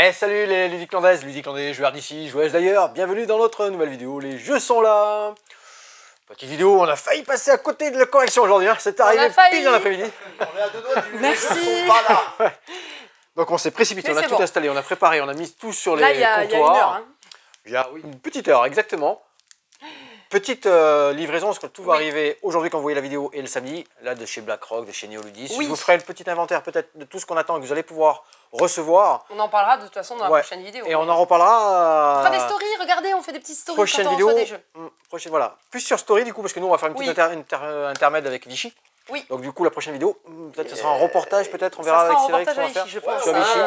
Eh salut les ludiclandais, joueurs d'ici, joueuses d'ailleurs, bienvenue dans notre nouvelle vidéo, les jeux sont là. Petite vidéo, on a failli passer à côté de la correction aujourd'hui, hein. C'est arrivé pile dans l'après-midi. On est à deux doigts du Merci. les jeux sont pas là. Donc on s'est précipité, on a tout installé, on a préparé, on a mis tout sur les comptoirs. comptoirs. Il y a une heure. Hein. Il y a une petite heure, exactement. Petite livraison, parce que tout va arriver aujourd'hui quand vous voyez la vidéo et le samedi, là de chez BlackRock, de chez Neoludis. Oui. Je vous ferai le petit inventaire peut-être de tout ce qu'on attend et que vous allez pouvoir recevoir. On en parlera de toute façon dans la prochaine vidéo. Et on en reparlera. On fera des stories, regardez, on fait des petites stories prochaine quand on vidéo, reçoit des jeux. Prochaine, voilà. Plus sur story du coup, parce que nous on va faire une petite intermède avec Vichy. Oui. Donc du coup la prochaine vidéo, peut-être ce sera un reportage, peut-être on verra avec Cédric ce qu'on va faire. Je pense. Sur Vichy.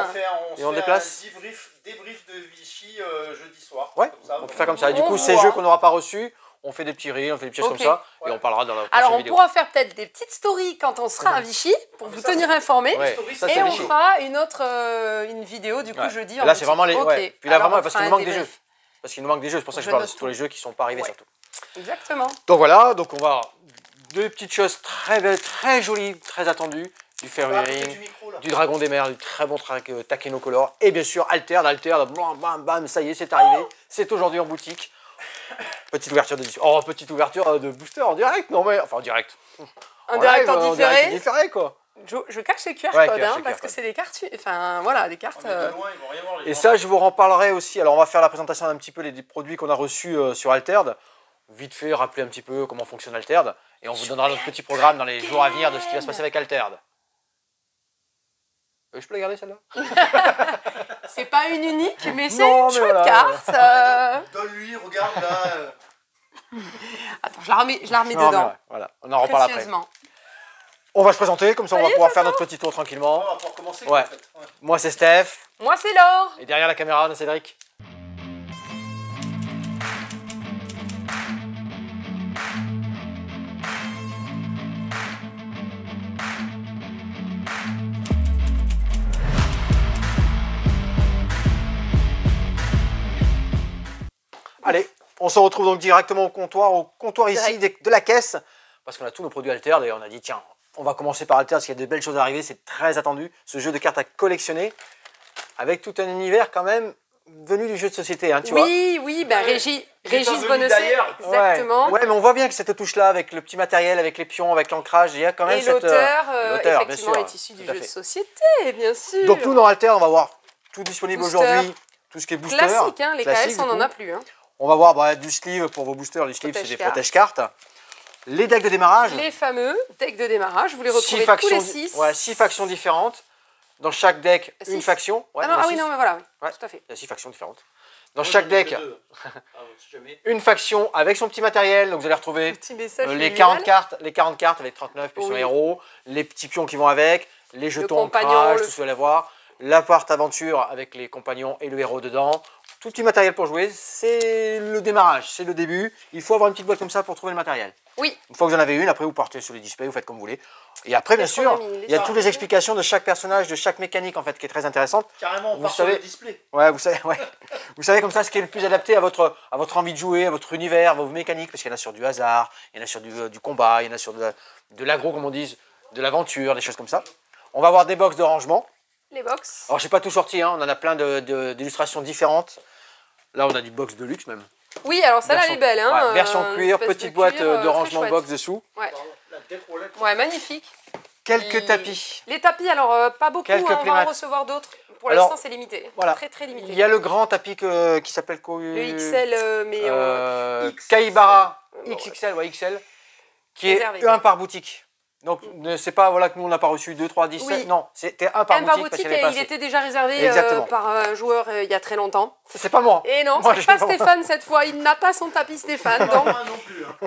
Et on déplace un débrief de Vichy jeudi soir. Ouais, comme ça, on peut faire comme ça. Et du coup ces jeux qu'on n'aura pas reçus, on fait des petits rires, on fait des petites choses comme ça, et on parlera dans la prochaine vidéo. Alors on pourra faire peut-être des petites stories quand on sera à Vichy, pour vous tenir informés. Ouais, et on fera une autre vidéo du coup jeudi. Là c'est vraiment les... Puis là vraiment parce qu'il nous manque des jeux. Parce qu'il nous manque des jeux, c'est pour ça que je parle de tous les jeux qui ne sont pas arrivés surtout. Exactement. Donc voilà, donc on va avoir deux petites choses très belles, très jolies, très attendues. Du Fairway, du Dragon des Mers, du très bon track Takenocolor. Et bien sûr Altered, bam bam bam, ça y est, c'est arrivé. C'est aujourd'hui en boutique. Petite ouverture de booster en direct, non mais enfin en direct. En direct en différé quoi. Je cache les QR codes parce que c'est des cartes, enfin voilà, des cartes. Et ça je vous en parlerai aussi. Alors on va faire la présentation d'un petit peu des produits qu'on a reçus sur Altered. Vite fait, rappeler un petit peu comment fonctionne Altered. Et on vous donnera notre petit programme dans les jours à venir de ce qui va se passer avec Altered. Je peux la garder celle-là? C'est pas une unique, mais c'est une chouette carte. Donne-lui, regarde là. Attends, je la remets dedans. Voilà, on en reparle après. On va se présenter, comme ça on va pouvoir faire notre petit tour tranquillement. On va pouvoir commencer en fait. Moi c'est Steph. Moi c'est Laure. Et derrière la caméra, on a Cédric. Allez, on se retrouve donc directement au comptoir ici de la caisse, parce qu'on a tous nos produits Altered et on a dit tiens, on va commencer par Altered parce qu'il y a de belles choses à arriver, c'est très attendu, ce jeu de cartes à collectionner, avec tout un univers quand même venu du jeu de société, hein, tu vois. Oui, ben Régis Bonnesset, exactement. Ouais, mais on voit bien que cette touche-là, avec le petit matériel, avec les pions, avec l'ancrage, il y a quand même cette... l'auteur, effectivement, est issu du jeu de société, bien sûr. Donc nous, dans Altered, on va voir tout disponible aujourd'hui, tout ce qui est booster. Classique, hein, les KS, on n'en a plus. Hein. On va voir du sleeve pour vos boosters. Les sleeves, c'est des protège-cartes. Les decks de démarrage. Les fameux decks de démarrage. Vous les retrouvez tous les 6. Ouais, 6 factions différentes. Dans chaque deck, une faction. Ouais, oui, non, mais voilà. Ouais, tout à fait. Il y a 6 factions différentes. Dans chaque deck, une faction avec son petit matériel. Donc vous allez retrouver les 40 cartes avec 39 plus son héros. Les petits pions qui vont avec. Les jetons crash, tout ce que vous allez voir. L'appart aventure avec les compagnons et le héros dedans. Tout petit matériel pour jouer, c'est le démarrage, c'est le début. Il faut avoir une petite boîte comme ça pour trouver le matériel. Oui. Une fois que vous en avez une, après vous partez sur les displays, vous faites comme vous voulez. Et après, bien sûr, il y a toutes les explications de chaque personnage, de chaque mécanique en fait, qui est très intéressante. Carrément, on part sur le display. Ouais, vous savez comme ça ce qui est le plus adapté à votre envie de jouer, à votre univers, à vos mécaniques, parce qu'il y en a sur du hasard, il y en a sur du combat, il y en a sur de l'agro, comme on dit, de l'aventure, des choses comme ça. On va avoir des box de rangement. Les box. Alors, je n'ai pas tout sorti, hein, on en a plein d'illustrations différentes. Là, on a du box de luxe même. Oui, alors celle-là, elle est belle. Hein, version cuir, petite boîte de rangement box dessous. Ouais, magnifique. Quelques tapis. Les tapis, alors pas beaucoup, on va en recevoir d'autres. Pour l'instant, c'est limité. Voilà. Très, très limité. Il y a le grand tapis qui s'appelle le XL, mais Kaibara XXL, XL, qui est un par boutique. Donc, c'est pas que nous on n'a pas reçu 2, 3, 10, 7, non, c'était un par boutique. Parce et il était déjà réservé par un joueur il y a très longtemps. C'est pas moi. Et non, c'est pas Stéphane cette fois, il n'a pas son tapis Stéphane. Donc,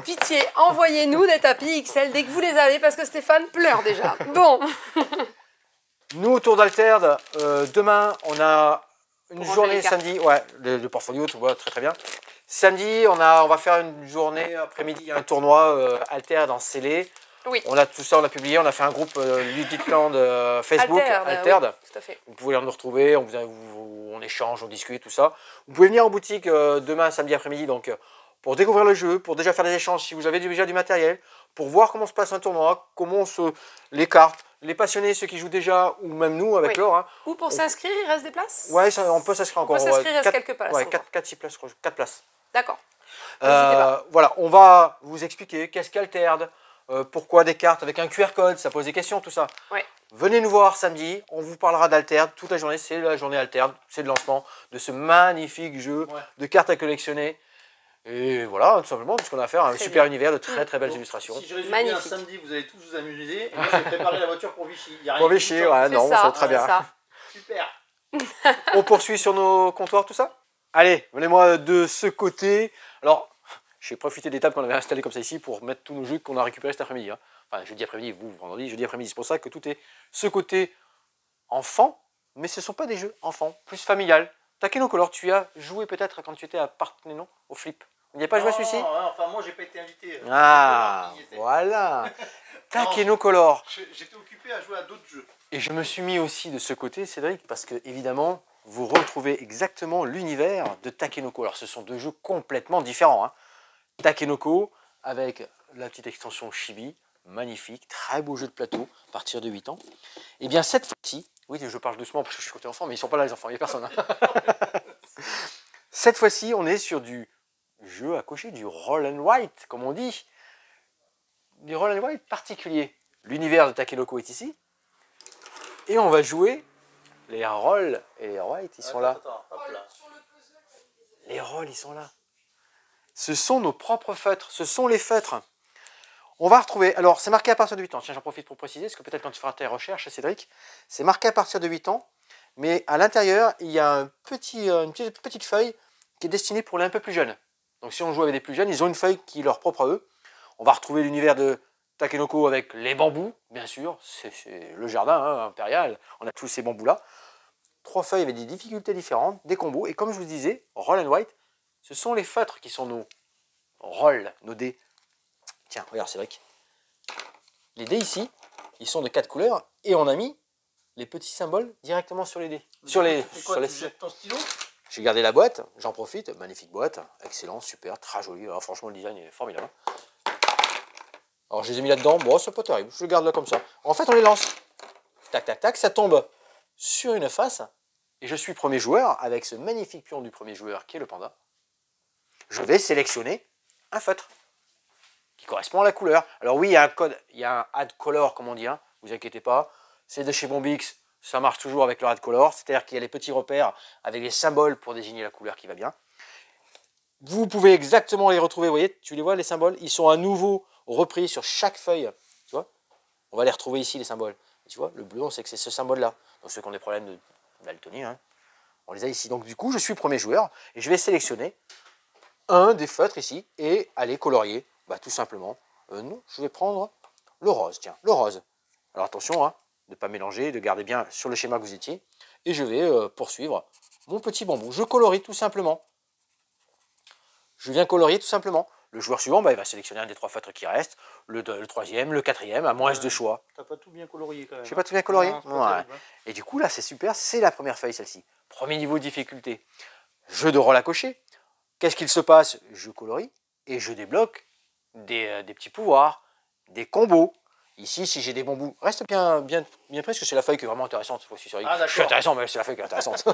pitié, envoyez-nous des tapis XL dès que vous les avez parce que Stéphane pleure déjà. Bon. Nous, autour d'Altered, demain, on a une journée samedi. Ouais, le portfolio, tu vois, très très bien. Samedi, on va faire une journée après-midi, un tournoi Altered en scellé. Oui. On a tout ça, on a publié, on a fait un groupe Ludicland Facebook, Altered. Oui, tout à fait. Vous pouvez nous retrouver, on échange, on discute, tout ça. Vous pouvez venir en boutique demain, samedi après-midi, donc pour découvrir le jeu, pour déjà faire des échanges si vous avez déjà du matériel, pour voir comment se passe un tournoi, les cartes, les passionnés, ceux qui jouent déjà, ou même nous avec Laure. Hein. Ou pour s'inscrire, il reste des places? Ouais, on peut s'inscrire encore. On peut s'inscrire, il reste quelques places. Ouais, 4 places, 4 places. D'accord. N'hésitez pas. Voilà, on va vous expliquer qu'est-ce qu'Alterd, pourquoi des cartes avec un QR code, ça pose des questions, tout ça. Ouais. Venez nous voir samedi, on vous parlera d'Alterd toute la journée, c'est la journée Alterd, c'est le lancement de ce magnifique jeu de cartes à collectionner. Et voilà, tout simplement, tout ce qu'on a à faire, un super univers de très belles illustrations. Si je résume bien, samedi, vous allez tous vous amuser. Et moi, je vais préparer la voiture pour Vichy. Pour Vichy, ouais, non, ça va très bien. Ça. Super. On poursuit sur nos comptoirs, tout ça? Allez, venez-moi de ce côté. Alors, j'ai profité des tables qu'on avait installées comme ça ici pour mettre tous nos jeux qu'on a récupérés cet après-midi. Hein. Enfin, jeudi après-midi, vous, vendredi, jeudi après-midi. C'est pour ça que tout est ce côté enfant, mais ce ne sont pas des jeux enfants, plus familial. Takenocolor, tu as joué peut-être quand tu étais à Parthénon, au flip. Vous n'y avez pas joué à celui-ci? Non, enfin moi j'ai pas été invité. Ah, voilà. Takenocolor. J'étais occupé à jouer à d'autres jeux. Et je me suis mis aussi de ce côté, Cédric, parce que évidemment, vous retrouvez exactement l'univers de Takenoko. Alors ce sont deux jeux complètement différents. Hein. Takenoko avec la petite extension Chibi, magnifique, très beau jeu de plateau, à partir de 8 ans. Et bien cette fois-ci, oui je parle doucement parce que je suis côté enfant, mais ils ne sont pas là les enfants, il n'y a personne. Hein. Cette fois-ci, on est sur du jeu à cocher, du roll and write, comme on dit. Du roll and write particulier. L'univers de Takenoko est ici. Et on va jouer les rolls et les writes, ils sont là. Hop là. Les rolls, ils sont là. Ce sont nos propres feutres, ce sont les feutres. On va retrouver, alors c'est marqué à partir de 8 ans, tiens j'en profite pour préciser, parce que peut-être quand tu feras tes recherches, Cédric, c'est marqué à partir de 8 ans, mais à l'intérieur, il y a une petite feuille qui est destinée pour les un peu plus jeunes. Donc si on joue avec des plus jeunes, ils ont une feuille qui est leur propre à eux. On va retrouver l'univers de Takenoko avec les bambous, bien sûr, c'est le jardin hein, impérial, on a tous ces bambous-là. 3 feuilles avec des difficultés différentes, des combos, et comme je vous disais, roll and write, ce sont les feutres qui sont nos rolls, nos dés. Tiens, regarde Cédric. Les dés ici, ils sont de 4 couleurs, et on a mis les petits symboles directement sur les dés. Sur les ton stylo? J'ai gardé la boîte, j'en profite, magnifique boîte, excellent, super, très joli, alors, franchement le design est formidable. Alors je les ai mis là-dedans, bon c'est pas terrible, je les garde là comme ça. En fait on les lance, tac tac tac, ça tombe sur une face, et je suis premier joueur, avec ce magnifique pion du premier joueur qui est le panda. Je vais sélectionner un feutre, qui correspond à la couleur. Alors oui, il y a un code, il y a un add color comme on dit, hein, vous inquiétez pas, c'est de chez Bombix, ça marche toujours avec le add color, c'est-à-dire qu'il y a les petits repères avec les symboles pour désigner la couleur qui va bien. Vous pouvez exactement les retrouver, vous voyez, tu les vois les symboles, ils sont à nouveau repris sur chaque feuille, tu vois. On va les retrouver ici les symboles. Et tu vois, le bleu, on sait que c'est ce symbole-là. Donc ceux qui ont des problèmes de daltonie, hein, on les a ici. Donc du coup, je suis premier joueur et je vais sélectionner un des feutres ici et aller colorier. Bah tout simplement, non, je vais prendre le rose, tiens, le rose. Alors attention, hein, de ne pas mélanger, de garder bien sur le schéma que vous étiez. Et je vais poursuivre mon petit bambou. Je colorie tout simplement. Je viens colorier tout simplement. Le joueur suivant, bah, il va sélectionner un des 3 feutres qui restent, le troisième, le quatrième, à moins de choix. T'as pas tout bien colorié quand même. Je n'ai pas tout bien colorié? Non, ouais. Et du coup, là, c'est super, c'est la première feuille, celle-ci. Premier niveau de difficulté. Jeu de rôle à cocher. Qu'est-ce qu'il se passe? Je colorie et je débloque des petits pouvoirs, des combos. Ici, si j'ai des bambous, reste bien près, parce que c'est la feuille qui est vraiment intéressante. Je suis intéressant, mais c'est la feuille qui est intéressante.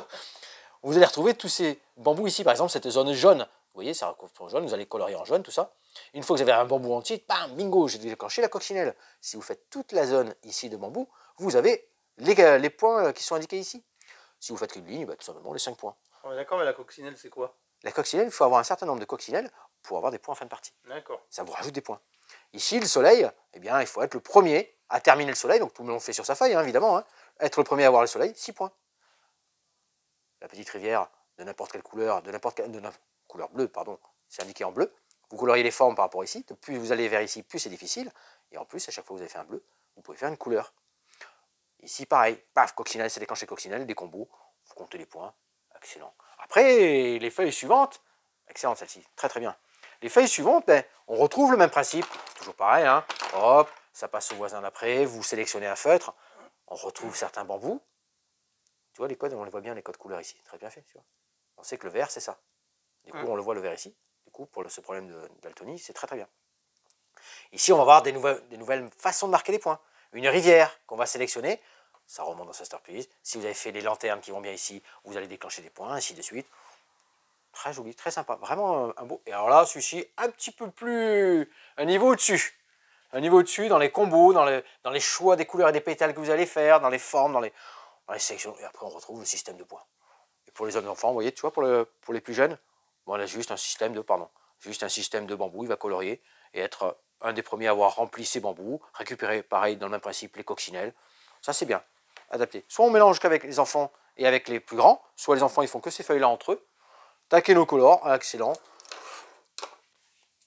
Vous allez retrouver tous ces bambous ici, par exemple, cette zone jaune. Vous voyez, ça recouvre en jaune, vous allez colorier en jaune, tout ça. Une fois que vous avez un bambou entier, bam, bingo, j'ai déclenché la coccinelle. Si vous faites toute la zone ici de bambou, vous avez les points qui sont indiqués ici. Si vous faites qu'une ligne, bah, tout simplement les 5 points. D'accord, mais la coccinelle, c'est quoi? La coccinelle, il faut avoir un certain nombre de coccinelles pour avoir des points en fin de partie. D'accord. Ça vous rajoute des points. Ici, le soleil, eh bien, il faut être le premier à terminer le soleil, donc tout le monde fait sur sa feuille, hein, évidemment. Hein. Être le premier à voir le soleil, 6 points. La petite rivière de n'importe quelle couleur, couleur bleue, pardon, c'est indiqué en bleu. Vous coloriez les formes par rapport ici. Plus vous allez vers ici, plus c'est difficile. Et en plus, à chaque fois que vous avez fait un bleu, vous pouvez faire une couleur. Ici, pareil. Paf, coccinelle, c'est déclenché coccinelle, des combos. Vous comptez les points. Excellent. Après, les feuilles suivantes. Excellent celle-ci. Très très bien. Les feuilles suivantes, ben, on retrouve le même principe. Toujours pareil. Hein. Hop, ça passe au voisin d'après. Vous sélectionnez un feutre. On retrouve certains bambous. Tu vois les codes, on les voit bien, les codes couleurs ici. Très bien fait. Tu vois. On sait que le vert, c'est ça. Du coup, on le voit le vert ici. Du coup, pour ce problème de daltonie, c'est très très bien. Ici, on va voir des nouvelles façons de marquer les points. Une rivière qu'on va sélectionner, ça remonte dans Masterpiece. Si vous avez fait les lanternes qui vont bien ici, vous allez déclencher des points, ainsi de suite. Très joli, très sympa, vraiment un beau. Et alors là, celui-ci, un petit peu plus, un niveau au-dessus. Un niveau au-dessus dans les combos, dans les choix des couleurs et des pétales que vous allez faire, dans les formes, dans les sélections. Et après, on retrouve le système de points. Et pour les autres enfants, vous voyez, tu vois, pour les plus jeunes, bon, on a juste un système de bambou, il va colorier et être un des premiers à avoir rempli ses bambous, récupérer, pareil, dans le même principe, les coccinelles. Ça, c'est bien, adapté. Soit on mélange qu'avec les enfants et avec les plus grands, soit les enfants, ils font que ces feuilles-là entre eux. Takenocolor, excellent.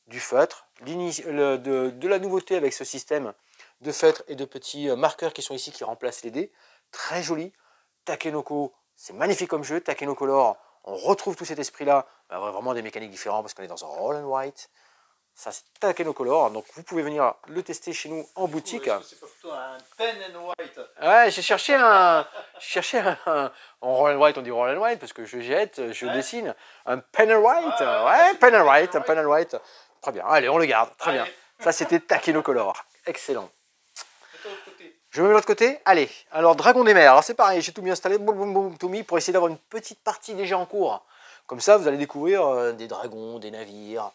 Du feutre, de la nouveauté avec ce système de feutre et de petits marqueurs qui sont ici, qui remplacent les dés. Très joli. Takenoko, c'est magnifique comme jeu. Takenocolor, on retrouve tout cet esprit-là, vraiment des mécaniques différentes parce qu'on est dans un roll and white. Ça, c'est Takenocolor, donc vous pouvez venir le tester chez nous en boutique. C'est pas plutôt un pen and white? Ouais, j'ai cherché en roll and white, on dit roll and white parce que je jette, je dessine. Un pen and white, ouais, pen and white, un pen and white. Très bien, allez, on le garde, très bien. Ça, c'était Takenocolor, excellent. Je me mets de l'autre côté. Allez, alors Dragon des mers. Alors c'est pareil, j'ai tout mis installé, boum boum boum, tout mis pour essayer d'avoir une petite partie déjà en cours. Comme ça, vous allez découvrir des dragons, des navires,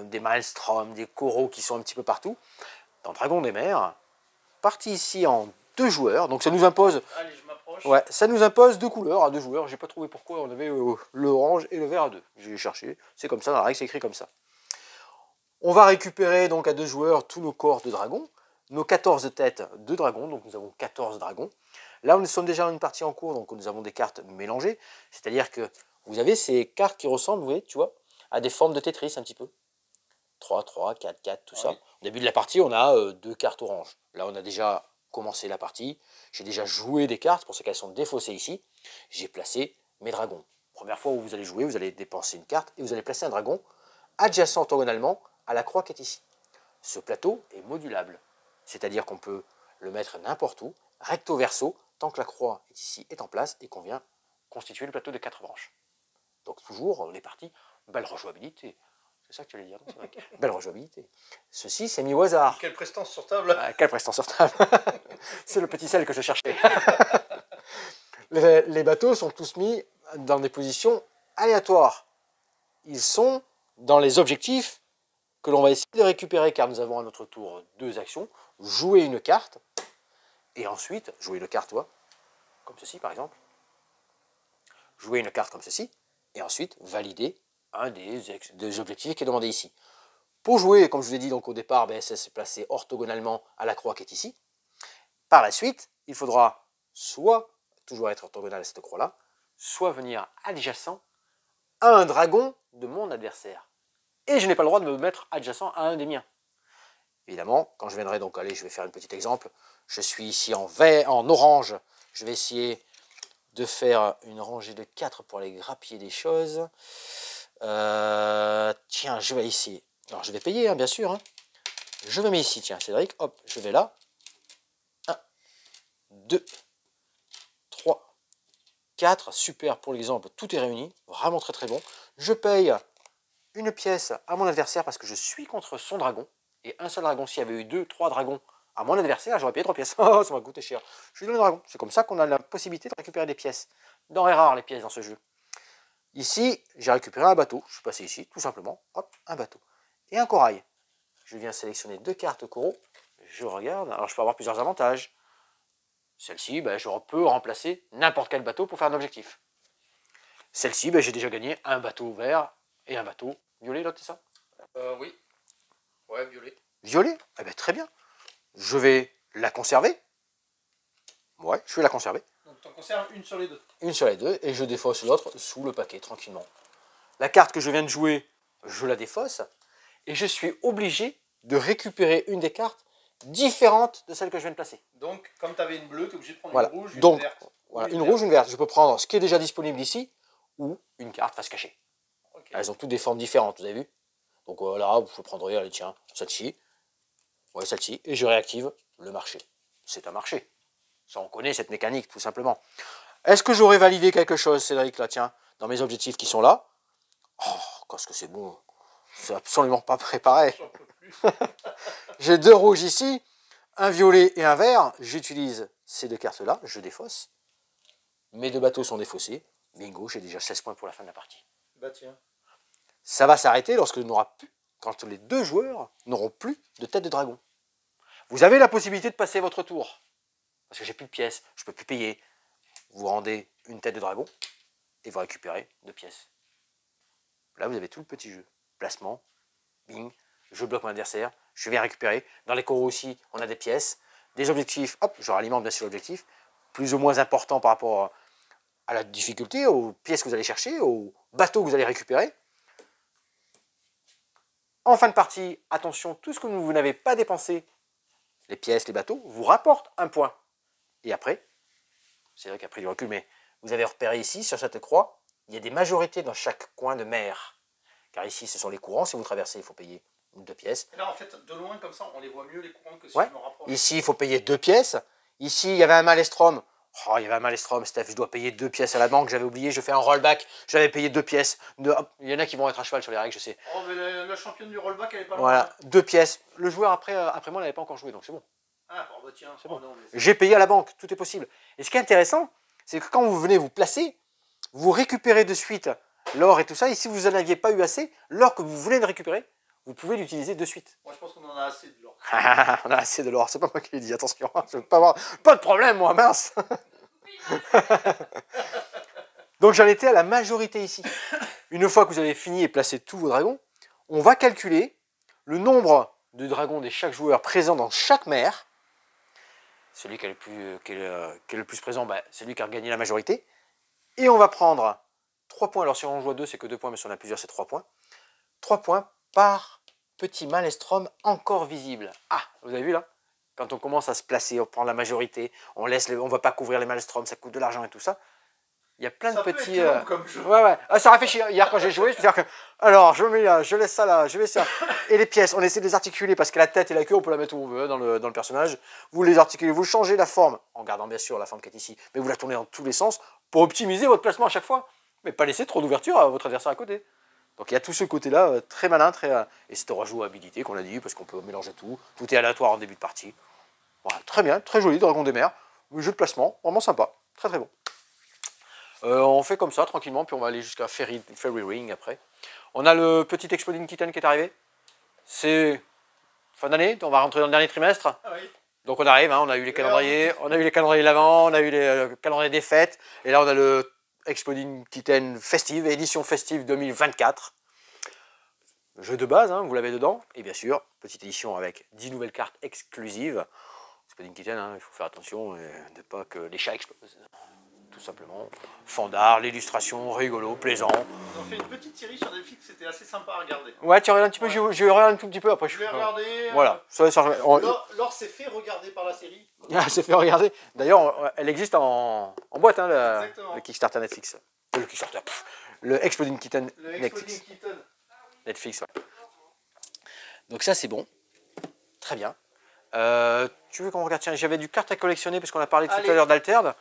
des maelstroms, des coraux qui sont un petit peu partout. Dans Dragon des mers, partie ici en 2 joueurs. Donc ça nous impose. Allez, je m'approche. Ouais, ça nous impose 2 couleurs à 2 joueurs. J'ai pas trouvé pourquoi on avait l'orange et le vert à 2. J'ai cherché. C'est comme ça, dans la règle, c'est écrit comme ça. On va récupérer donc à 2 joueurs tous nos corps de dragons. Nos 14 têtes de dragons, donc nous avons 14 dragons. Là, nous sommes déjà dans une partie en cours, donc nous avons des cartes mélangées. C'est-à-dire que vous avez ces cartes qui ressemblent, vous voyez, tu vois, à des formes de Tetris un petit peu. 3, 3, 4, 4, tout ça. Au début de la partie, on a 2 cartes oranges. Là, on a déjà commencé la partie. J'ai déjà joué des cartes, pour ce qu'elles sont défaussées ici. J'ai placé mes dragons. Première fois où vous allez jouer, vous allez dépenser une carte et vous allez placer un dragon adjacent orthogonalement à la croix qui est ici. Ce plateau est modulable. C'est-à-dire qu'on peut le mettre n'importe où, recto verso, tant que la croix est ici, est en place, et qu'on vient constituer le plateau de 4 branches. Donc toujours, les parties, belle rejouabilité. C'est ça que tu allais dire, c'est vrai. Belle rejouabilité. Ceci, c'est mis au hasard. Quelle prestance sur table. Quelle prestance sur table. C'est le petit sel que je cherchais. Les bateaux sont tous mis dans des positions aléatoires. Ils sont dans les objectifs que l'on va essayer de récupérer, car nous avons à notre tour 2 actions. Jouer une carte, et ensuite, jouer une carte, toi, comme ceci par exemple. Jouer une carte comme ceci, et ensuite valider un des objectifs qui est demandé ici. Pour jouer, comme je vous ai dit donc au départ, ça s'est placé orthogonalement à la croix qui est ici. Par la suite, il faudra soit toujours être orthogonal à cette croix-là, soit venir adjacent à un dragon de mon adversaire. Et je n'ai pas le droit de me mettre adjacent à un des miens. Évidemment, quand je viendrai donc, allez, je vais faire un petit exemple. Je suis ici en vert, en orange. Je vais essayer de faire une rangée de 4 pour aller grappiller des choses. Tiens, je vais ici. Alors, je vais payer, hein, bien sûr. Hein. Je me mets ici, tiens, Cédric. Hop, je vais là. 1, 2, 3, 4. Super pour l'exemple, tout est réuni. Vraiment très très bon. Je paye une pièce à mon adversaire parce que je suis contre son dragon. Et un seul dragon, s'il y avait eu 2, 3 dragons à mon adversaire, j'aurais payé 3 pièces. Oh, ça m'a coûté cher. Je lui donne le dragon. C'est comme ça qu'on a la possibilité de récupérer des pièces. Denrées rares, les pièces dans ce jeu. Ici, j'ai récupéré un bateau. Je suis passé ici, tout simplement. Hop, un bateau. Et un corail. Je viens sélectionner 2 cartes coraux. Je regarde. Alors, je peux avoir plusieurs avantages. Celle-ci, je peux remplacer n'importe quel bateau pour faire un objectif. Celle-ci, j'ai déjà gagné un bateau vert et un bateau violet, là, c'est ça? Oui. Ouais, violet. Violet? Eh bien, très bien. Je vais la conserver. Ouais, je vais la conserver. Donc, tu en conserves une sur les 2. Une sur les 2, et je défausse l'autre sous le paquet, tranquillement. La carte que je viens de jouer, je la défausse, et je suis obligé de récupérer une des cartes différente de celle que je viens de placer. Donc, comme tu avais une bleue, tu es obligé de prendre voilà. une rouge, une donc, verte. Voilà, une rouge, une verte. Je peux prendre ce qui est déjà disponible ici, ou une carte face cachée. Okay. Elles ont toutes des formes différentes, vous avez vu? Donc là, je prendrai, allez, tiens, celle-ci. Ouais, celle-ci. Et je réactive le marché. C'est un marché. Ça, on connaît cette mécanique, tout simplement. Est-ce que j'aurais validé quelque chose, Cédric, là, tiens, dans mes objectifs qui sont là? Oh, qu'est-ce que c'est bon. C'est absolument pas préparé. J'ai 2 rouges ici, un violet et un vert. J'utilise ces 2 cartes-là, je défausse. Mes 2 bateaux sont défaussés. Bingo, j'ai déjà 16 points pour la fin de la partie. Bah tiens. Ça va s'arrêter lorsque quand les 2 joueurs n'auront plus de tête de dragon. Vous avez la possibilité de passer votre tour. Parce que j'ai plus de pièces, je peux plus payer. Vous rendez une tête de dragon et vous récupérez 2 pièces. Là, vous avez tout le petit jeu. Placement, bing, je bloque mon adversaire, je vais récupérer. Dans les coraux aussi, on a des pièces, des objectifs. Hop, je ralimente bien sûr l'objectif. Plus ou moins important par rapport à la difficulté, aux pièces que vous allez chercher, aux bateaux que vous allez récupérer. En fin de partie, attention, tout ce que vous n'avez pas dépensé, les pièces, les bateaux, vous rapportent 1 point. Et après, c'est vrai qu'après du recul, mais vous avez repéré ici, sur cette croix, il y a des majorités dans chaque coin de mer. Car ici, ce sont les courants. Si vous traversez, il faut payer 2 pièces. Et là, en fait, de loin, comme ça, on les voit mieux, les courants, que si Ouais. je me rapproche. Ici, il faut payer 2 pièces. Ici, il y avait un maelstrom. Oh, il y avait un maelstrom, Steph, je dois payer 2 pièces à la banque. J'avais oublié, je fais un rollback. J'avais payé 2 pièces. Hop, il y en a qui vont être à cheval sur les règles, je sais. Oh, mais la championne du rollback, elle est pas loin. Voilà, 2 pièces. Le joueur, après moi, n'avait pas encore joué, donc c'est bon. Ah, bon, bah tiens. C'est bon. Non, mais J'ai payé à la banque, tout est possible. Et ce qui est intéressant, c'est que quand vous venez vous placer, vous récupérez de suite l'or et tout ça. Et si vous n'en aviez pas eu assez, l'or que vous voulez de récupérer, vous pouvez l'utiliser de suite. moi, je pense qu'on en a assez de l'or. On a assez de l'or, c'est pas moi qui l'ai dit, attention, je veux pas avoir pas de problème moi, mince. Donc j'en étais à la majorité ici. Une fois que vous avez fini et placé tous vos dragons, on va calculer le nombre de dragons de chaque joueur présent dans chaque mer. Celui qui est le plus présent, bah, c'est lui qui a gagné la majorité. Et on va prendre 3 points. Alors si on joue à 2, c'est que 2 points, mais si on a plusieurs, c'est 3 points. 3 points par petit maelstrom encore visible. Ah, vous avez vu là? Quand on commence à se placer, on prend la majorité, on ne va pas couvrir les maelstroms, ça coûte de l'argent et tout ça. Il y a plein de petits... Peut être long comme jeu. Ouais. Ah, ça réfléchit. Hier, quand j'ai joué, c'est-à-dire que... Alors, je mets là, je laisse ça là, je mets ça. Et les pièces, on essaie de les articuler parce que la tête et la queue, on peut la mettre où on veut dans le personnage. Vous les articulez, vous changez la forme, en gardant bien sûr la forme qui est ici, mais vous la tournez dans tous les sens pour optimiser votre placement à chaque fois. Mais pas laisser trop d'ouverture à votre adversaire à côté. Donc il y a tout ce côté-là, très malin, et c'est rejouabilité qu'on a dit, parce qu'on peut mélanger tout. Tout est aléatoire en début de partie. Voilà, très bien, très joli, Dragon des mers. Jeu de placement, vraiment sympa. Très très bon. On fait comme ça, tranquillement, puis on va aller jusqu'à Fairy Ring après. On a le petit Exploding Kitten qui est arrivé. C'est fin d'année, on va rentrer dans le dernier trimestre. Ah oui. Donc on arrive, hein, on a eu les calendriers, l'avant, on a eu les calendriers des fêtes, et là on a le Exploding Kitten Festive, édition festive 2024. Jeu de base, hein, vous l'avez dedans, et bien sûr, petite édition avec 10 nouvelles cartes exclusives. Exploding Kitten, hein, il faut faire attention, et ne pas que les chats explosent. Tout simplement. Fandard, l'illustration, rigolo, plaisant. Ils ont fait une petite série sur Netflix, c'était assez sympa à regarder. Ouais, tu regardes un petit peu, Ouais. je regarde un tout petit peu après. Je vais regarder. Voilà. Laure s'est fait regarder par la série. Elle s'est fait regarder. D'ailleurs, elle existe en boîte, hein, le Kickstarter Netflix. Le Kickstarter, le Exploding Kitten Le Netflix. Exploding Kitten. Netflix, ouais. Donc ça, c'est bon. Très bien. Tu veux qu'on regarde? Tiens, j'avais du carte à collectionner parce qu'on a parlé tout à l'heure d'Alterd.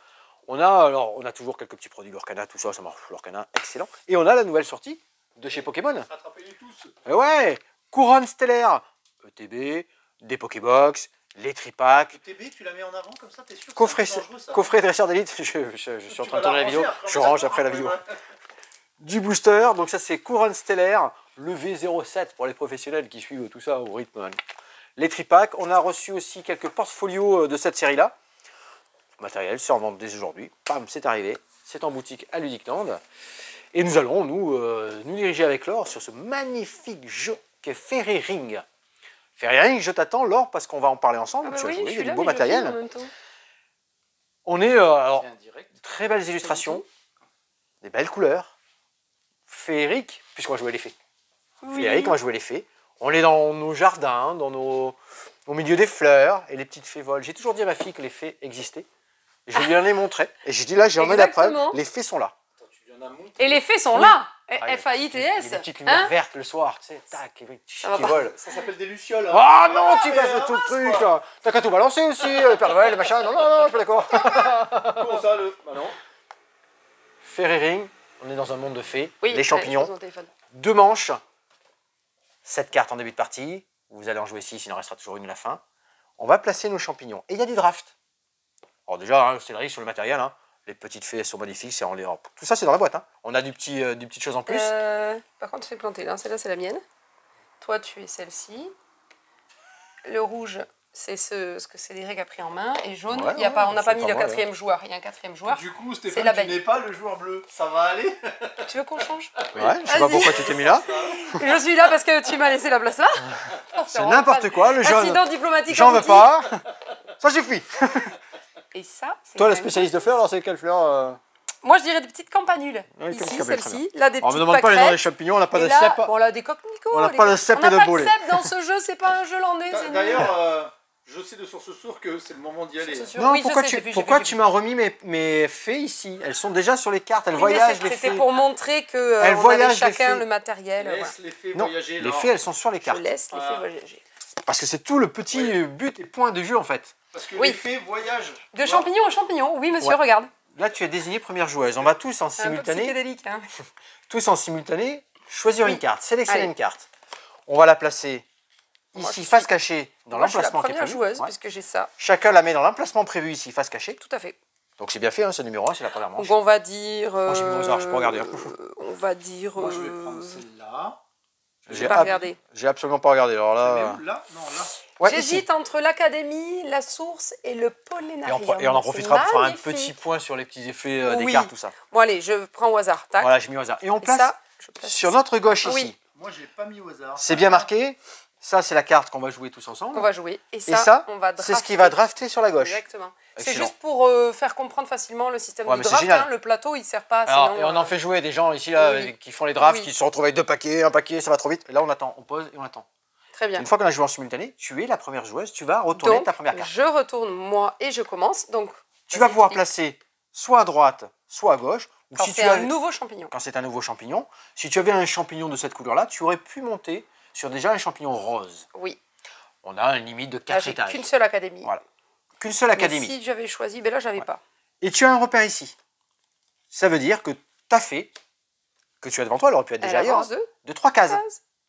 On a toujours quelques petits produits, l'Orcana, tout ça, ça marche, l'Orcana, excellent. Et on a la nouvelle sortie de chez Pokémon. Rattrapez-les tous. Ouais, Couronne Stellaire, ETB, des Pokébox, les tripacks. ETB, tu la mets en avant comme ça, t'es sûr? Coffret dresseur d'élite, je suis en train de tourner la vidéo, je range après la vidéo. Du booster, donc ça c'est Couronne Stellaire, le V07 pour les professionnels qui suivent tout ça au rythme. Les tripacks, on a reçu aussi quelques portfolios de cette série-là. Matériel, c'est en vente dès aujourd'hui. Bam, c'est arrivé. C'est en boutique à Ludicland. Et nous allons nous diriger avec Laure sur ce magnifique jeu qu'est Fairy Ring. Fairy Ring, je t'attends, Laure, parce qu'on va en parler ensemble. Tu as joué, il y a du beau matériel. On est alors très belles illustrations, des belles couleurs. Féerique, puisqu'on va jouer les fées. Oui. Féerique, on va jouer les fées. On est dans nos jardins, au milieu des fleurs, et les petites fées volent. J'ai toujours dit à ma fille que les fées existaient. Je lui en ai montré. Et j'ai dit là, j'en ai la preuve. Les fées sont là. Et les fées sont là. FAITS. Il y a des petites lumières vertes le soir, tu sais, tac, qui volent. Ça s'appelle des lucioles. Oh non, tu bases tout le truc. T'as qu'à tout balancer aussi, le Père Noël, le machin. Non, je suis pas d'accord. Comment ça, Bah non. Fairy Ring, on est dans un monde de fées, Oui, des champignons, 2 manches, 7 cartes en début de partie. Vous allez en jouer 6, il en restera toujours une à la fin. On va placer nos champignons. Et il y a du draft. Alors déjà, hein, c'est le risque sur le matériel. Hein. Les petites fées, elles sont magnifiques. Tout ça, c'est dans la boîte. Hein. On a des petites choses en plus. Par contre, tu fais planter. Là, celle-là, c'est la mienne. Toi, tu es celle-ci. Le rouge, c'est ce que Cédric a pris en main. Et jaune, on n'a pas mis le 4e joueur. Il y a un 4e joueur. Du coup, Stéphane, tu n'es pas le joueur bleu. Ça va aller? Tu veux qu'on change? Ouais, je sais pas pourquoi tu t'es mis là. Je suis là parce que tu m'as laissé la place là. C'est n'importe quoi, le jaune. Incident diplomatique. J'en veux pas. Ça suffit. Et ça, c'est. Toi, le spécialiste de fleurs, alors c'est quelle fleur Moi, je dirais des petites campanules. Oui, ici, celle-ci. Là, des on petites me demande pas les noms des pâquerettes. champignons, on n'a pas de Et là, cèpe. bon, là, des coquelicots. On n'a pas de cèpe et de boulet. On n'a pas de cèpe dans ce jeu, c'est pas un jeu landais. D'ailleurs, je sais de source sûre que c'est le moment d'y aller. Non, oui, pourquoi tu m'as remis mes fées ici? Elles sont déjà sur les cartes, elles voyagent les fées. C'était pour montrer que on avait chacun le matériel. Laisse les fées voyager. Les fées, elles sont sur les cartes. Je laisse les fées voyager. Parce que c'est tout le petit but et point de jeu en fait. Parce que les fées voyagent. De champignon en champignon, oui monsieur, regarde. Là, tu as désigné première joueuse. On va tous en simultané. Un peu psychédélique, hein. Tous en simultané, choisir une carte, sélectionner une carte. On va la placer ici, face cachée, dans l'emplacement qui est prévu. Je suis la première joueuse, puisque j'ai ça. Chacun la met dans l'emplacement prévu ici, face cachée. Tout à fait. Donc c'est bien fait, hein, c'est le numéro 1, c'est la première manche. Donc on va dire. Moi j'ai mis au hasard, je peux regarder. On va dire. Moi je vais prendre celle-là. J'ai pas regardé. J'ai absolument pas regardé. Alors là. Là, non, là. Ouais, j'hésite entre l'académie, la source et le polénarium. Et on en profitera pour faire un petit point sur les petits effets des cartes, tout ça. Bon allez, je prends au hasard. Tac. Voilà, j'ai mis au hasard. Et on place, sur notre gauche ici. Moi j'ai pas mis au hasard. C'est bien marqué. Ça, c'est la carte qu'on va jouer tous ensemble. On va jouer. Et ça on va drafter. C'est ce qui va drafter sur la gauche. Exactement. C'est juste pour faire comprendre facilement le système de draft. Hein. Le plateau, il ne sert pas. Alors, et on en fait jouer des gens ici là, qui font les drafts, qui se retrouvent avec 2 paquets, un paquet, ça va trop vite. Et là, on attend, on pose et on attend. Très bien. Une fois qu'on a joué en simultané, tu es la première joueuse, tu vas retourner ta première carte. Je retourne moi et je commence. Donc, tu vas pouvoir placer soit à droite, soit à gauche. Quand c'est un nouveau champignon. Quand c'est un nouveau champignon. Si tu avais un champignon de cette couleur-là, tu aurais pu monter sur déjà un champignon rose. Oui. On a une limite de 4 étages. Qu'une seule académie. Voilà. Qu'une seule académie. Mais si j'avais choisi, ben là, j'avais pas. Et tu as un repère ici. Ça veut dire que ta fée, que tu as devant toi, elle aurait pu être déjà ailleurs, de 3 cases.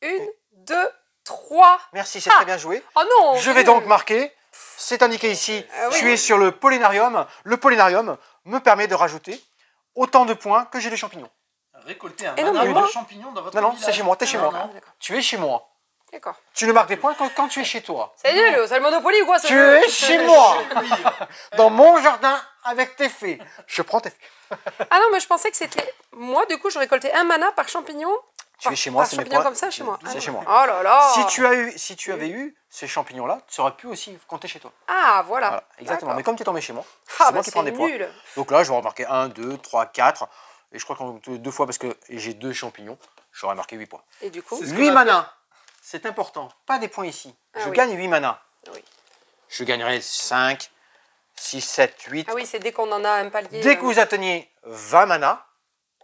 1, 2, 3. Merci, c'est très bien joué. Oh non. Je vais donc marquer, c'est indiqué ici, tu es sur le polénarium. Le polénarium me permet de rajouter autant de points que j'ai de champignons. Récolter un mana de champignons dans votre village. Non, c'est chez moi, t'es chez moi. Tu es chez moi. D'accord. Tu ne marques des points quand tu es chez toi. C'est nul, c'est le Monopoly ou quoi? Tu es chez moi. Dans mon jardin avec tes fées. Je prends tes fées. Ah non, mais je pensais que c'était... Moi, du coup, je récoltais un mana par champignon. Tu es chez moi, c'est mes points. Comme ça, chez moi. C'est chez moi. Oh là là. Si tu avais eu ces champignons-là, tu aurais pu aussi compter chez toi. Ah, voilà. Exactement. Mais comme tu es tombé chez moi, c'est moi qui prends des points. Donc là, je vais remarquer 1, 2, 3, 4. Et je crois qu'en 2 fois, parce que j'ai 2 champignons, j'aurais marqué 8 points. Et du coup 8 mana. C'est important. Pas des points ici. Je gagne 8 mana. Oui. Je gagnerai 5, 6, 7, 8. Ah oui, c'est dès qu'on en a un palier. Dès que vous atteignez 20 mana,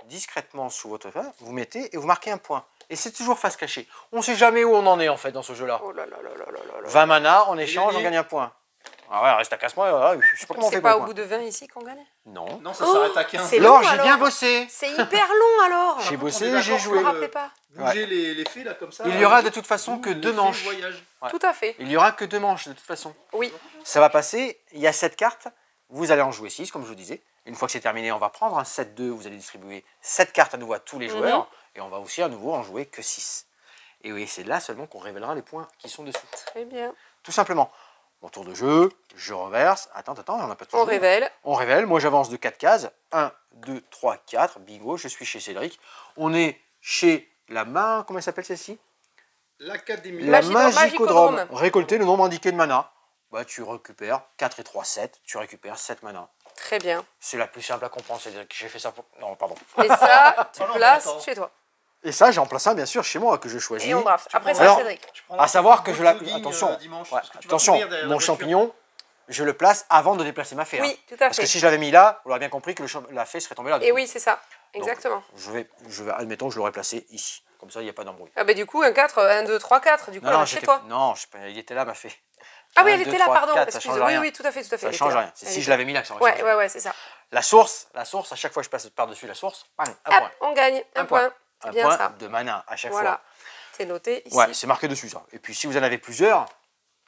discrètement sous votre fin, vous mettez et vous marquez un point. Et c'est toujours face cachée. On ne sait jamais où on en est en fait dans ce jeu-là. Oh là là là là là là. 20 mana, on échange, on gagne un point. Ah ouais, reste à 15 points. Je sais pas comment on fait. C'est pas au bout de 20 ici qu'on gagne? Non. Non, ça s'arrête à 15. Alors, j'ai bien bossé. C'est hyper long alors. J'ai bossé, j'ai joué. Je me rappelais pas. Bouger les fées là comme ça. Il y aura de toute façon que 2 manches. Tout à fait. Il y aura que 2 manches de toute façon. Oui. Ça va passer, il y a 7 cartes. Vous allez en jouer 6, comme je vous disais. Une fois que c'est terminé, on va prendre un 7-2. Vous allez distribuer 7 cartes à nouveau à tous les joueurs. Et on va aussi à nouveau en jouer que 6. Et oui, c'est là seulement qu'on révélera les points qui sont dessous. Très bien. Tout simplement. Mon tour de jeu, je reverse. Attends, on n'a pas tout joué. On révèle. On révèle. Moi, j'avance de 4 cases. 1, 2, 3, 4. Bingo, je suis chez Cédric. On est chez la main. Comment elle s'appelle celle-ci? L'Académie. La Magicodrome. Récolter le nombre indiqué de mana. Bah, tu récupères 4 et 3, 7. Tu récupères 7 mana. Très bien. C'est la plus simple à comprendre. C'est-à-dire que j'ai fait ça pour... Non, pardon. Et ça, tu places chez toi. Et ça, j'en place un, bien sûr, chez moi, que je choisis. Et on draft. Après, c'est Cédric. À savoir que je la... Attention, mon champignon, je le place avant de déplacer ma fée. Oui, tout à fait. Parce que si je l'avais mis là, vous l'aurez bien compris que la fée serait tombée là. Et oui, c'est ça. Exactement. Donc, admettons, je l'aurais placé ici. Comme ça, il n'y a pas d'embrouille. Ah bah du coup, un 4, 1, 2, 3, 4. Du coup, elle est chez toi. Non, il était là, ma fée. Ah oui, elle était là, pardon. Excusez-moi. Oui, tout à fait. Ça ne change rien. Si je l'avais mis là, ça aurait changé. Ouais, c'est ça. La source, à chaque fois que je passe par-dessus la source, un point. On gagne un point. Un point de mana à chaque fois. C'est noté ici. Ouais, c'est marqué dessus ça. Et puis si vous en avez plusieurs,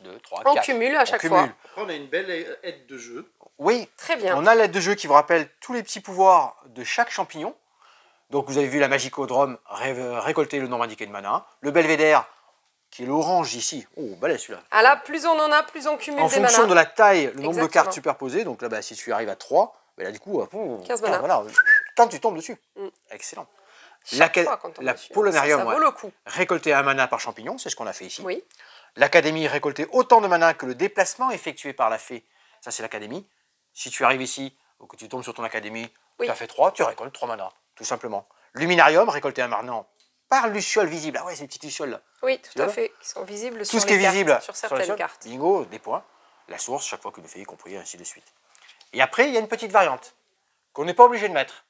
2, 3, 4. On cumule à chaque fois. Après, on a une belle aide de jeu. Oui, très bien. On a l'aide de jeu qui vous rappelle tous les petits pouvoirs de chaque champignon. Donc vous avez vu la Magicodrome, récolter le nombre indiqué de mana. Le Belvédère, qui est l'orange ici. Oh, balèze celui-là. Ah là, plus on en a, plus on cumule des manas. En fonction de la taille, le nombre de cartes superposées. Donc là, si tu arrives à 3, ben là du coup, 15 manas. Voilà, quand tu tombes dessus. Excellent. La Polonarium, ça vaut le coup. Récolter un mana par champignon, c'est ce qu'on a fait ici. Oui. L'Académie, récolter autant de mana que le déplacement effectué par la fée. Ça, c'est l'Académie. Si tu arrives ici, ou que tu tombes sur ton Académie, tu as fait 3, tu récoltes 3 mana, tout simplement. Luminarium, récolter un mana par luciole visible. Ah ouais, ces petites lucioles là. Oui, tout à fait, qui sont visibles tout ce qui est visible sur certaines cartes. Bingo, des points. La source, chaque fois que le fait y compris, ainsi de suite. Et après, il y a une petite variante qu'on n'est pas obligé de mettre.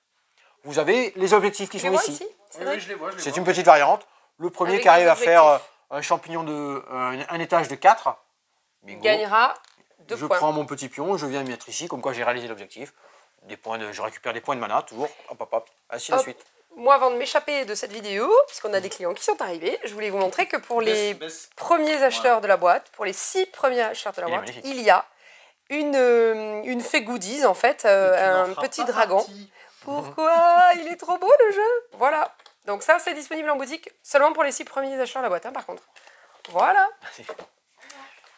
Vous avez les objectifs qui sont ici. Oui, je les vois. C'est une petite variante. Le premier avec qui arrive à faire un champignon de un étage de 4, bingo, gagnera 2 je points. prends mon petit pion, je viens mettre ici, comme quoi j'ai réalisé l'objectif. Je récupère des points de mana, toujours, hop, ainsi de suite. Moi, avant de m'échapper de cette vidéo, puisqu'on a des clients qui sont arrivés, je voulais vous montrer que pour les premiers acheteurs de la boîte, pour les 6 premiers acheteurs de la boîte, il y a une fée goodies, en fait, un petit dragon. Pourquoi? Il est trop beau le jeu. Voilà. Donc ça, c'est disponible en boutique seulement pour les 6 premiers acheteurs de la boîte, hein, par contre. Voilà.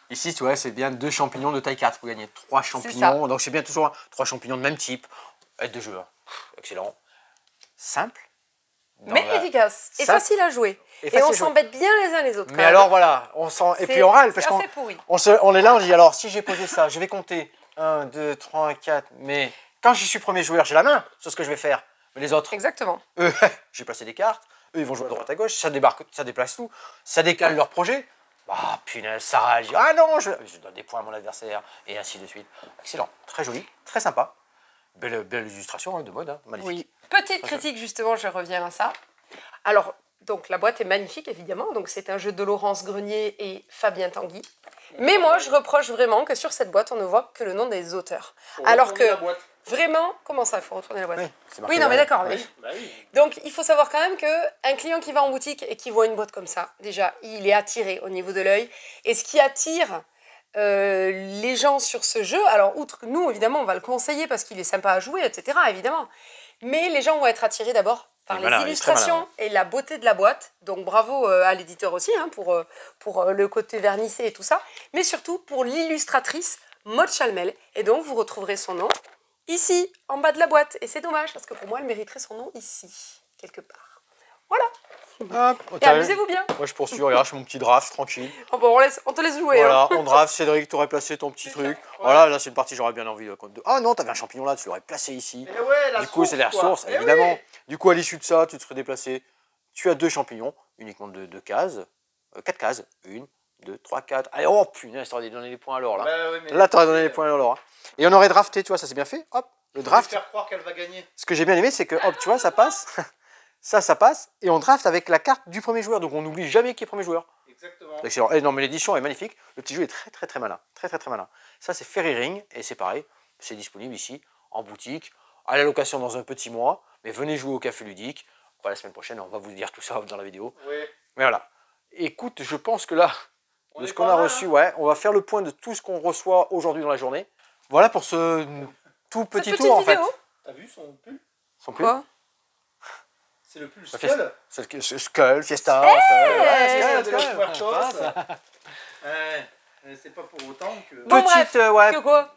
Ici, tu vois, c'est bien 2 champignons de taille 4 pour gagner 3 champignons. Donc c'est bien toujours 3 champignons de même type. Aide de jeu. Hein. Excellent. Simple. Mais efficace. Et facile à jouer. Et on s'embête bien les uns les autres. Mais alors voilà, on sent. Et puis on râle parce qu'on est là, on dit alors si j'ai posé ça, je vais compter 1, 2, 3, 4. Mais quand je suis premier joueur, j'ai la main sur ce que je vais faire. Mais les autres, exactement. Eux, j'ai placé des cartes. Eux, ils vont jouer à droite à gauche. Ça débarque, ça déplace tout. Ça décale leur projet. Ah punaise, ça réagit. Ah non, je donne des points à mon adversaire. Et ainsi de suite. Excellent. Très joli, très sympa. Belle illustration hein, de mode, hein, magnifique. Oui. Petite critique, justement, je reviens à ça. Alors, donc la boîte est magnifique, évidemment. Donc c'est un jeu de Laurence Grenier et Fabien Tanguy. Mais moi, je reproche vraiment que sur cette boîte, on ne voit que le nom des auteurs. Alors que, vraiment, comment ça, il faut retourner la boîte? Oui, non, mais d'accord. Mais... Donc, il faut savoir quand même qu'un client qui va en boutique et qui voit une boîte comme ça, déjà, il est attiré au niveau de l'œil. Et ce qui attire les gens sur ce jeu, alors, outre que nous, évidemment, on va le conseiller parce qu'il est sympa à jouer, etc., évidemment. Mais les gens vont être attirés d'abord par les illustrations et la beauté de la boîte. Donc bravo à l'éditeur aussi hein, pour le côté vernissé et tout ça. Mais surtout pour l'illustratrice Maud Chalmel. Et donc vous retrouverez son nom ici, en bas de la boîte. Et c'est dommage parce que pour moi, elle mériterait son nom ici, quelque part. Voilà. Et amusez-vous bien. Moi je poursuis, regarde, je fais mon petit draft, tranquille. Oh, bon, on te laisse jouer. Voilà, hein. on draft, Cédric, tu aurais placé ton petit truc. Voilà, là c'est une partie, j'aurais bien envie de compte 2. Ah non, t'avais un champignon là, tu l'aurais placé ici. Et ouais, du coup, c'est la source, évidemment. Du coup, à l'issue de ça, tu te serais déplacé. Tu as 2 champignons, uniquement de 2 cases. 4 cases. 1, 2, 3, 4. Allez, oh punaise, t'aurais donné les points à l'or là. Là, t'aurais donné les points à l'or. Hein. Et on aurait drafté, tu vois, ça c'est bien fait. Hop, le draft. Faire croire qu'elle va gagner. Ce que j'ai bien aimé, c'est que, hop, tu vois, ça passe. ça passe. Et on draft avec la carte du premier joueur. Donc on n'oublie jamais qui est premier joueur. Exactement. Excellent. Et non, mais l'édition est magnifique. Le petit jeu est très malin. Très malin. Ça, c'est Fairy Ring. Et c'est pareil. C'est disponible ici, en boutique, à la location dans un petit mois. Mais venez jouer au Café Ludique. La semaine prochaine, on va vous dire tout ça dans la vidéo. Oui. Mais voilà. Écoute, je pense que là, de ce qu'on a reçu, ouais, on va faire le point de tout ce qu'on reçoit aujourd'hui dans la journée. Voilà pour ce tout petit tour, en fait. T'as vu son pull? Son pull? Quoi? C'est le pull Skull. C'est Skull, Fiesta. C'est pas pour autant que... Bon, petite, bref, que quoi?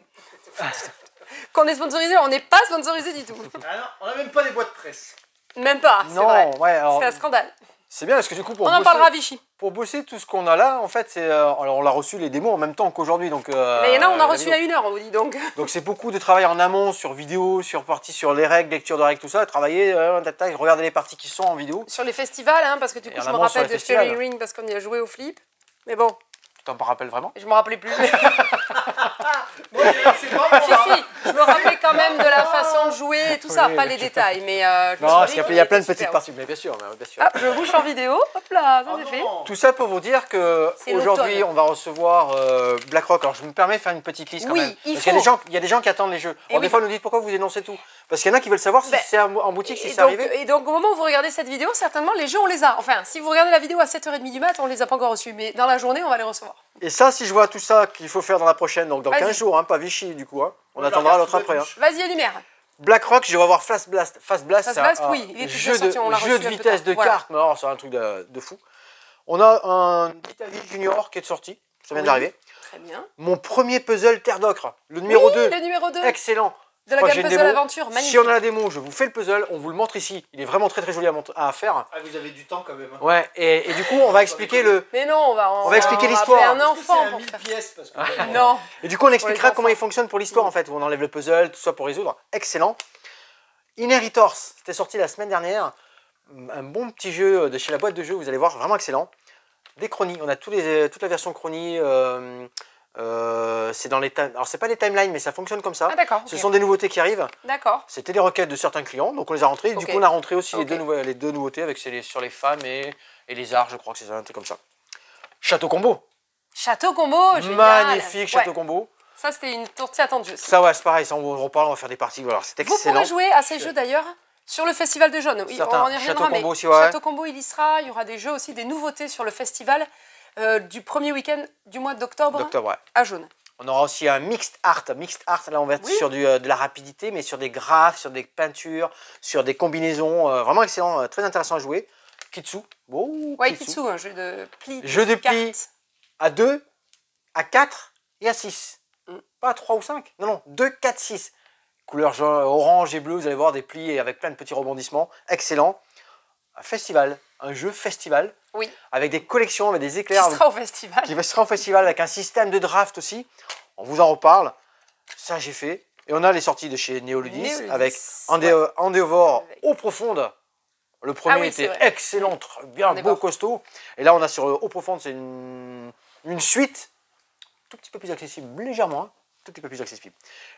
Qu'on est sponsorisé, on n'est pas sponsorisé du tout. Ah non, on n'a même pas les boîtes presse. Même pas, c'est vrai. Ouais, c'est un scandale. C'est bien parce que du coup, on en parlera à Vichy. Pour bosser tout ce qu'on a là, en fait, c'est alors on l'a reçu les démos en même temps qu'aujourd'hui. Donc, mais il y en a, on a reçu à 1 heure, on vous dit donc. Donc c'est beaucoup de travail en amont sur vidéo, sur partie sur les règles, lecture de règles, tout ça. Travailler, regarder les parties qui sont en vidéo. Sur les festivals, hein, parce que du coup, je me rappelle de Fairy Ring parce qu'on y a joué au flip. Mais bon. Tu t'en rappelles vraiment? Je me rappelais plus. Moi, c'est pas moi. Je me rappelais quand même de la façon de jouer et tout ça, pas les détails, mais... non, parce qu'il y a plein de petites parties, mais bien sûr. Ah, je bouge en vidéo, hop là, ça c'est fait. Tout ça pour vous dire qu'aujourd'hui, on va recevoir BlackRock. Alors, je me permets de faire une petite liste quand même. Parce qu'il y a des gens qui attendent les jeux. Alors, des fois, nous dites pourquoi vous énoncez tout. Parce qu'il y en a qui veulent savoir si c'est en boutique, si c'est arrivé. Et donc, au moment où vous regardez cette vidéo, certainement, les jeux, on les a. Enfin, si vous regardez la vidéo à 7h30 du mat, on les a pas encore reçus. Mais dans la journée, on va les recevoir. Et ça, si je vois tout ça qu'il faut faire dans la prochaine, donc dans 15 jours, hein, pas Vichy du coup. Hein. On attendra l'autre après. Hein. Vas-y, énumère. BlackRock, je vais voir Fast Blast. Fast Blast, c'est un oui, il est jeu de vitesse de cartes, mais alors c'est un truc de fou. On a un Italie Junior qui est sorti, ça vient d'arriver. Très bien. Mon premier puzzle Terre d'Ocre, le numéro 2. Le numéro 2. Excellent. De la gamme Puzzle Aventure, magnifique. Si on a la démo, je vous fais le puzzle, on vous le montre ici. Il est vraiment très joli à faire. Ah, vous avez du temps quand même. Hein. Ouais, et du coup, on va expliquer le. Mais non, on va expliquer l'histoire. Un enfant pour faire. Pièces parce que... Non. Et du coup, on expliquera comment il fonctionne pour l'histoire en fait. Où on enlève le puzzle, tout ça pour résoudre. Excellent. Inheritors, c'était sorti la semaine dernière. Un bon petit jeu de chez la boîte de jeux, vous allez voir, vraiment excellent. Des chronies, on a toute la version chronies. C'est dans les alors c'est pas les timelines, mais ça fonctionne comme ça. Ah, d'accord. Ce sont des nouveautés qui arrivent. D'accord. C'était des requêtes de certains clients, donc on les a rentrées. Du coup, on a rentré aussi les deux nouveautés avec sur les femmes et les arts, je crois que c'est un truc comme ça. Château Combo. Château Combo, génial. Magnifique Château Combo. Ça, c'était une sortie attendue aussi. Ça, ouais, c'est pareil, ça, on reparle, on va faire des parties. Voilà, c'est excellent. Vous pourrez jouer à ces jeux d'ailleurs sur le Festival de Jaune. Oui, on y reviendra, mais aussi, ouais. Château Combo, il y sera. Il y aura des jeux aussi, des nouveautés sur le festival du premier week-end du mois d'octobre à Jaune. On aura aussi un Mixed Art. Mixed Art, là, on va être sur de la rapidité, mais sur des graphes, sur des peintures, sur des combinaisons. Vraiment excellent, très intéressant à jouer. Kitsu. Kitsu, un jeu de plis. Jeu de plis à 2, à 4 et à 6. Pas à 3 ou 5. Non, 2, 4, 6. Couleur orange et bleu, vous allez voir des plis avec plein de petits rebondissements. Excellent. Un festival, un jeu festival. Oui. Avec des collections, avec des éclairs. Qui sera au festival. Qui sera au festival avec un système de draft aussi. On vous en reparle. Ça, j'ai fait. Et on a les sorties de chez Neoludis avec Endeavor Eau Profonde. Le premier était excellent, bien beau, costaud. Et là, on a sur Eau Profonde, c'est une suite. Tout petit peu plus accessible, légèrement. Hein, tout petit peu plus accessible.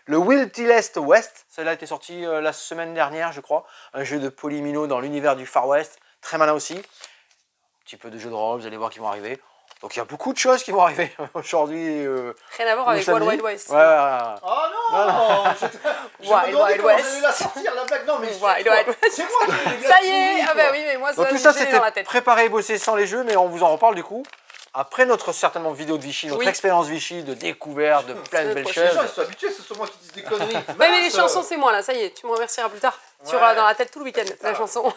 Le Wildest West, celui-là a été sorti la semaine dernière, je crois. Un jeu de polymino dans l'univers du Far West. Très malin aussi. Un petit peu de jeu de rôle, vous allez voir qui vont arriver. Donc il y a beaucoup de choses qui vont arriver aujourd'hui. Rien à voir avec Wild Wild West. Ouais. Oh non, je me demandais comment vous allez la sortir, la blague. Non, mais c'est moi qui l'ai ça y est, ah bah oui, mais moi, donc tout ça, c'était préparé et bossé sans les jeux, mais on vous en reparle du coup. Après notre certainement vidéo de Vichy, notre expérience Vichy de découverte, de plein de belles choses. Les gens ils sont habitués, ce sont moi qui dis des conneries. Mais les chansons, c'est moi là, ça y est, tu me remercieras plus tard. Tu auras dans la tête tout le week-end, la chanson.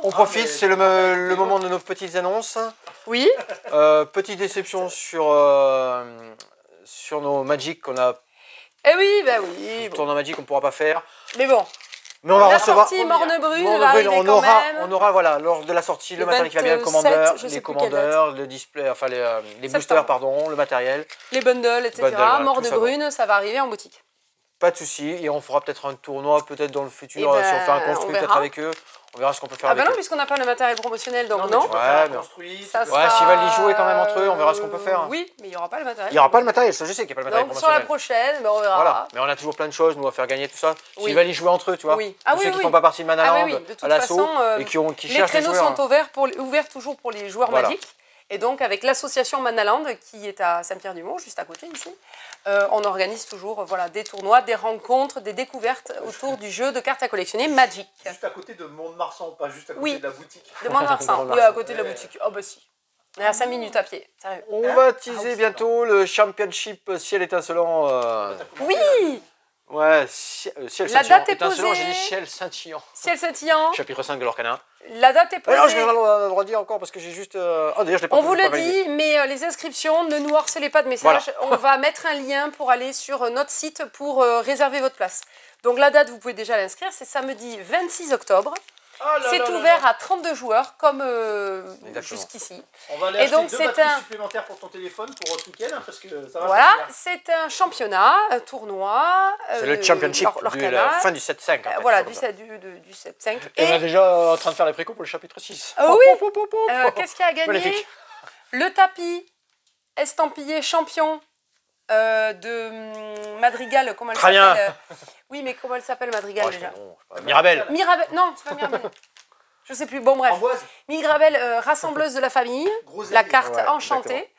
On profite, c'est le moment de nos petites annonces. Oui. Petite déception sur nos Magic qu'on a. Eh oui, bah oui. Tournoi Magic, on ne pourra pas faire. Mais bon. Mais on va recevoir. Mornebrune, on aura voilà, lors de la sortie le matériel qui va bien, le commandeur, les commandeurs, le display, enfin les boosters, pardon, le matériel. Les bundles, etc. Mornebrune, ça va arriver en boutique. Pas de souci, et on fera peut-être un tournoi, peut-être dans le futur, si on fait un construit peut-être avec eux. On verra ce qu'on peut faire avec eux. Ah bah non, puisqu'on n'a pas le matériel promotionnel, donc non. Ouais, mais s'ils veulent y jouer quand même entre eux, on verra ce qu'on peut faire. Oui, mais il n'y aura pas le matériel. Il n'y aura pas le matériel, ça je sais qu'il n'y a pas le matériel promotionnel. Sur la prochaine, on verra. Voilà, mais on a toujours plein de choses, nous, à faire gagner tout ça. S'ils veulent y jouer entre eux, tu vois. Tous ceux qui ne font pas partie de Manaland, à l'assaut, et qui cherchent les créneaux sont ouverts toujours pour les joueurs Magic. Et donc, avec l'association Manaland, qui est à Saint-Pierre-du-Mont, juste à côté ici, on organise toujours des tournois, des rencontres, des découvertes autour du jeu de cartes à collectionner Magic. Juste à côté de Mont-de-Marsan, pas juste à côté de la boutique. De Mont-de-Marsan, oui, à côté de la boutique. Oh bah si. On est à 5 minutes à pied, sérieux. On va teaser bientôt le Championship Ciel étincelant. Oui. Ouais, ciel la date est posée. J'ai dit ciel scintillant. Ciel scintillant. Chapitre 5 de l'Orcana. La date est posée. Alors, je vais le redire encore parce que j'ai juste. D'ailleurs, je l'ai pas. On vous le dit, mais les inscriptions, ne nous harcelez pas de messages. Voilà. On va mettre un lien pour aller sur notre site pour réserver votre place. Donc la date, vous pouvez déjà l'inscrire, c'est samedi 26 octobre. C'est ouvert à 32 joueurs, comme jusqu'ici. On va aller acheter deux batteries supplémentaires pour ton téléphone pour ce week-end, parce que ça va. Voilà, c'est un championnat, un tournoi. C'est le championship de la fin du 7-5. Voilà, du 7-5. Et on est déjà en train de faire les précaux pour le chapitre 6. Oui. Qu'est-ce qu'il y a à gagner? Le tapis estampillé champion de Madrigal, comment elle s'appelle Oui, mais comment elle s'appelle Madrigal déjà Mirabelle. Mirabelle, non, c'est pas Mirabelle. Je sais plus, bon bref. Mirabelle, rassembleuse de la famille, la carte enchantée. Exactement.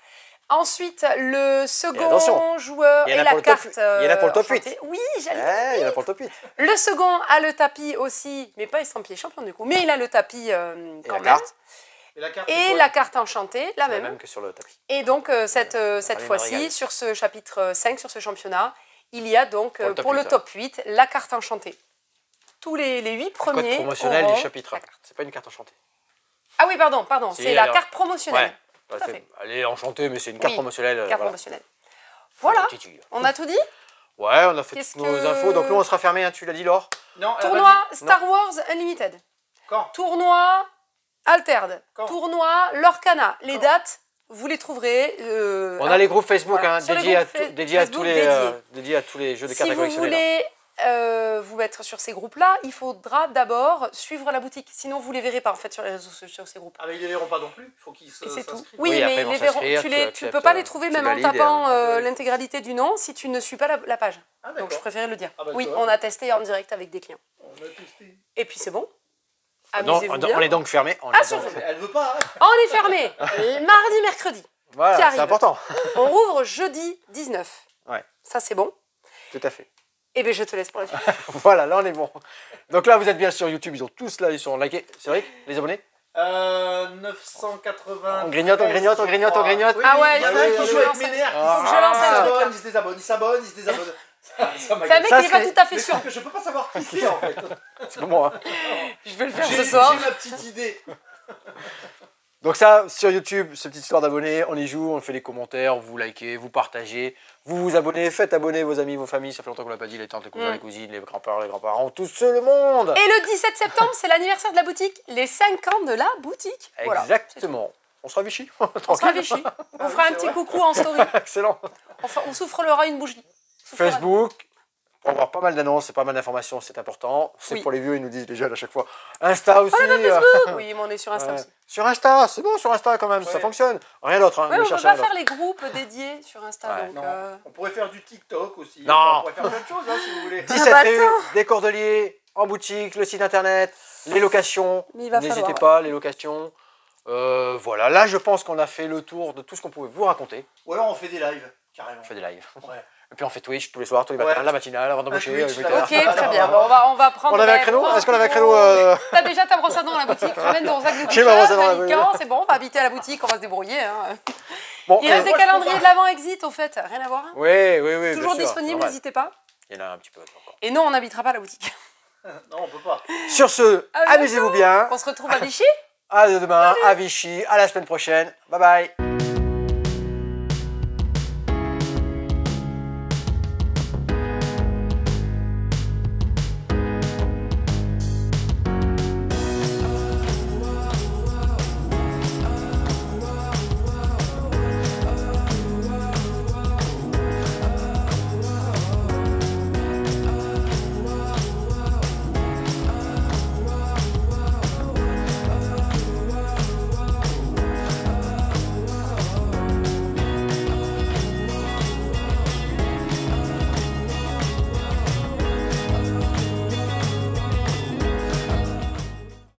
Ensuite, le second joueur et la carte. Il y en a pour le top 8. Oui, j'allais il y en a pour le top 8. Le second a le tapis aussi, mais pas estampillé champion du coup, mais il a le tapis quand même. Et la carte enchantée, la même. La même que sur le tapis. Et donc, cette fois-ci, sur ce chapitre 5, sur ce championnat, il y a donc, pour le top 8, la carte enchantée. Tous les 8 premiers. Le code promotionnel du chapitre. C'est pas une carte enchantée. Ah oui, pardon, c'est la carte promotionnelle. Ouais. Elle est enchantée, mais c'est une carte promotionnelle. Promotionnelle. Voilà, on a tout dit? Ouais, on a fait toutes nos infos. Donc nous, on sera fermé, hein, tu l'as dit, Laure? Non. Tournoi Star Wars Unlimited. Quand? Tournoi Altered. Tournoi Lorcana. Les dates, vous les trouverez. On a les groupes Facebook dédiés à tous les jeux de cartes collectionneurs. Si vous voulez vous mettre sur ces groupes-là, il faudra d'abord suivre la boutique. Sinon, vous ne les verrez pas en fait sur les réseaux sociaux, sur ces groupes. Ah, mais ils ne les verront pas non plus. Il faut qu'ils s'inscrivent. Oui, mais les verront. Tu ne peux pas les trouver même en tapant l'intégralité du nom si tu ne suis pas la page. Donc, je préférais le dire. Oui, on a testé en direct avec des clients. On a testé. Et puis, c'est bon. Amusez-vous bien. On est donc fermé. Elle veut pas. On est fermé. Mardi, mercredi. Voilà, c'est important. On rouvre jeudi 19. Ouais. Ça, c'est bon. Tout à fait. Eh bien, je te laisse pour la suite. Voilà, là, on est bon. Donc là, vous êtes bien sur YouTube. Ils ont tous là, ils sont likés. C'est vrai, les abonnés 980. On grignote. Oui, ah ouais, il faut que je lance un truc. Ils se désabonnent, ils se désabonnent. C'est un mec qui n'est pas tout à fait sûr. Je peux pas savoir qui c'est en fait. C'est pas moi. Je vais le faire ce soir. J'ai ma petite idée. Donc ça, sur YouTube, cette petite histoire d'abonnés, on y joue, on fait les commentaires, vous likez, vous partagez, vous abonnez, faites abonner vos amis, vos familles, ça fait longtemps qu'on l'a pas dit, les tantes, les cousins, les cousines, les grands-parents, tout le monde. Et le 17 septembre, c'est l'anniversaire de la boutique, les 5 ans de la boutique. Exactement. Voilà, on sera Vichy. On sera Vichy. On fera un petit coucou en story. Excellent. On soufflera une bougie. Facebook. Pour avoir pas mal d'annonces et pas mal d'informations, c'est important. C'est pour les vieux, ils nous disent les jeunes à chaque fois. Insta aussi. Facebook. Oui, mais on est sur Insta aussi. Sur Insta, c'est bon sur Insta quand même, ça fonctionne. Rien d'autre. Hein, on ne peut pas faire les groupes dédiés sur Insta. Donc, on pourrait faire du TikTok aussi. Non. On pourrait faire plein de choses si vous voulez. 17 rue des Cordeliers, en boutique, le site internet, les locations. N'hésitez pas, les locations. Voilà, là je pense qu'on a fait le tour de tout ce qu'on pouvait vous raconter. Ou alors on fait des lives, carrément. On fait des lives. Ouais. Et puis on fait Twitch tous les soirs, tous les matins, la matinale, avant d'embaucher. Ok, très bien. Bon, on va prendre. On avait un créneau. Est-ce qu'on avait un créneau T'as déjà ta brosse à dents à la boutique. Ramène dans un sac de couchage. C'est bon, on va habiter à la boutique, on va se débrouiller. Hein. Bon, il reste des calendriers de l'avant exit au fait, rien à voir. Oui. Toujours disponible, n'hésitez pas. Il y en a un petit peu encore. Et non, on n'habitera pas à la boutique. Non, on peut pas. Sur ce, amusez-vous bien. On se retrouve à Vichy. À demain, à Vichy, à la semaine prochaine. Bye bye.